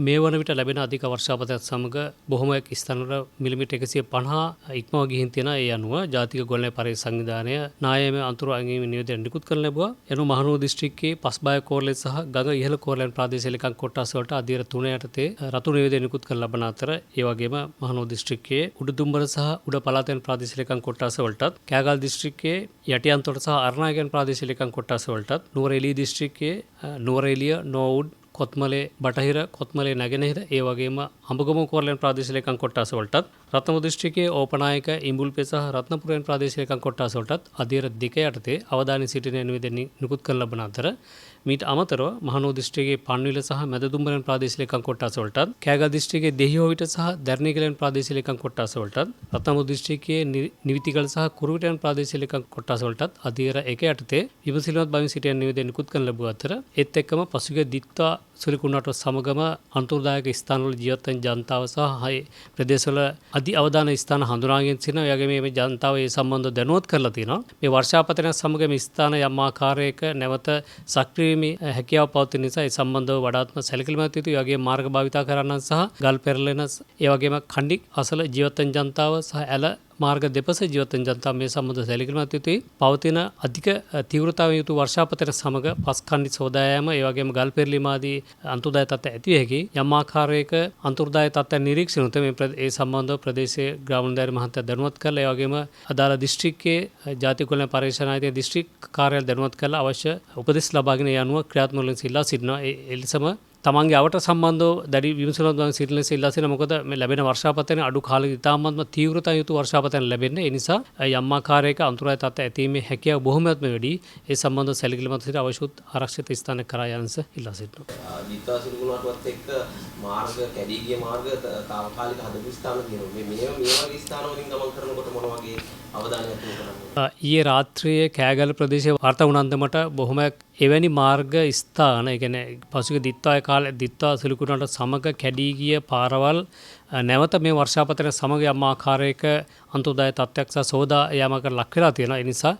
මේ වන විට ලැබෙන අධික වර්ෂාපතයත් සමග බොහොම ස්ථානවල මිලිමීටර් 150 ඉක්මව ගිහින් තියෙනවා. ඒ අනුව ජාතික ගොල්ලේ පරිසර සංවිධානය නායම අතුරු අංගීම නිවේදනය නිකුත් කරන ලැබුවා. එනු මහනුවර දිස්ත්‍රික්කයේ පස්බය කෝරළේ සහ ගඟ ඉහළ කෝරළෙන් ප්‍රාදේශීය ලේකම් කොටස් වලට අධීර 3 යටතේ රතු නිවේදනය නිකුත් කර ලබන අතර ඒ වගේම මහනුවර දිස්ත්‍රික්කයේ උඩුදුම්බර සහ උඩ පළාතෙන් ප්‍රාදේශීය ලේකම් කොටස් වලටත් කෑගල් දිස්ත්‍රික්කයේ යටියන්තොට සහ අරණායකෙන් ප්‍රාදේශීය ලේකම් කොටස් වලටත් නුවරඑළිය දිස්ත්‍රික්කයේ නුවරඑළිය නෝඋඩ් කොත්මලේ බටහිර කොත්මලේ නැගෙනහිර ඒ වගේම අඹගමුව කෝරළෙන් ප්‍රාදේශීය ලේකම් කොටස් වලටත් රත්නපුර දිස්ත්‍රික්කයේ ඕපනායක ඉඹුල්පේ සහ රත්නපුරෙන් ප්‍රාදේශීය ලේකම් කොටස් වලටත් අධීර 2 යටතේ අවධානය සිටින නිවේදනය නිකුත් කර ලබන අතර මීට අමතරව මහනුවර දිස්ත්‍රික්කයේ පන්විල සහ මැදදුම්බරෙන් ප්‍රාදේශීය ලේකම් කොටස් වලටත් කෑගල් දිස්ත්‍රික්කයේ දෙහිහොවිට සහ දැරණියගලෙන් ප්‍රාදේශීය ලේකම් කොටස් වලටත් රත්නපුර දිස්ත්‍රික්කයේ නිවිතිගල සහ කුරුවිටෙන් ප්‍රාදේශීය ලේකම් කොටස් වලටත් අධීර 1 යටතේ විමසිලිමත් බවින් සිටින නිවේදනය නිකුත් කරන ලැබුව අතර ඒත් එක්කම පසුගිය දිත්තා සුලිකුණාට සමගම අන්තර්දායක ස්ථානවල ජීවත් වන ජනතාව සහ ප්‍රදේශවල අධි අවදාන ස්ථාන හඳුනාගෙන සිටින ඒ වගේම මේ ජනතාව ඒ සම්බන්ධව දැනුවත් කරලා තියෙනවා. මේ වර්ෂාපතනය සමග මේ ස්ථාන යම් ආකාරයක නැවත සක්‍රිය වීමේ හැකියාව පවතින නිසා ඒ සම්බන්ධව වඩාත්ම සැලකිලිමත් යුතුයි. ඒ වගේම මාර්ග භාවිතා කරන්නන් සහ ගල් පෙරළෙන ඒ වගේම කණ්ඩි අසල ජීවත් වන ජනතාව සහ ඇල මාර්ග දෙපස ජීවත් වන ජනතාව මේ සම්බන්ධව සැලකිලිමත් යුතුයි. පවතින අධික තීව්‍රතාවයෙන් යුතු වර්ෂාපතනය සමග පස් කණ්ඩි සෝදා යාම ඒ වගේම ගල් පෙරළීම ආදී අන්තර්දාය තත්ත්ව ඇති හැකි යම් ආකාරයක අන්තර්දාය තත්ත්ව නිරීක්ෂණ උත මේ ඒ සම්බන්ධව ප්‍රදේශයේ ග්‍රාමාධිකාරී මහත්තයා දැනුවත් කළා. ඒ වගේම අදාළ දිස්ත්‍රික්කයේ ජාතික ගොල්ලේ පරිශනායතන දිස්ත්‍රික් කාර්යාලය දැනුවත් කළා. අවශ්‍ය උපදෙස් ලබාගෙන ඒ අනුව ක්‍රියාත්මක වෙන සිල්ලා සිටිනවා. ඒ එලෙසම තමන්ගේ අවට සම්බන්ධව දැඩි විමසුමක් ගන්න සිටින සිල්ලා සිටින මොකද මේ ලැබෙන වර්ෂාපතනය අඩු කාලෙක ඉතාමත්ම තීව්‍රතාවය යුතු වර්ෂාපතනය ලැබෙන්නේ. ඒ නිසා යම් ආකාරයක අන්තරාය තත්ත්ව ඇතිීමේ හැකියාව බොහොමත්ම වැඩි. ඒ සම්බන්ධව සැලකිලිමත් සිට අවශ්‍ය ආරක්ෂිත ස්ථානයක කරා යන්නස ඉල්ලා සිටිනවා. දිත්තා සුළුකුණාටුවත් එක්ක මාර්ග කැඩී ගිය මාර්ග තාවකාලික හදපු ස්ථාන තියෙනවා. මේ වගේ ස්ථාන වලින් ගමන් කරනකොට මොන වගේ අවධානයක් යොමු කරන්නේ? ඊයේ රාත්‍රියේ කෑගල ප්‍රදේශයේ වාර්තා වුණාන්දමට බොහොම එවැනි මාර්ග ස්ථාන ඒ කියන්නේ පසුගිය දිත්තා සුළුකුණාට සමග කැඩී ගිය පාරවල් නැවත මේ වර්ෂාපතනය සමග යම් ආකාරයක අන්තර්දාය තත්ත්වයක් සහ සෝදා යාමකට ලක් වෙලා තියෙනවා. ඒ නිසා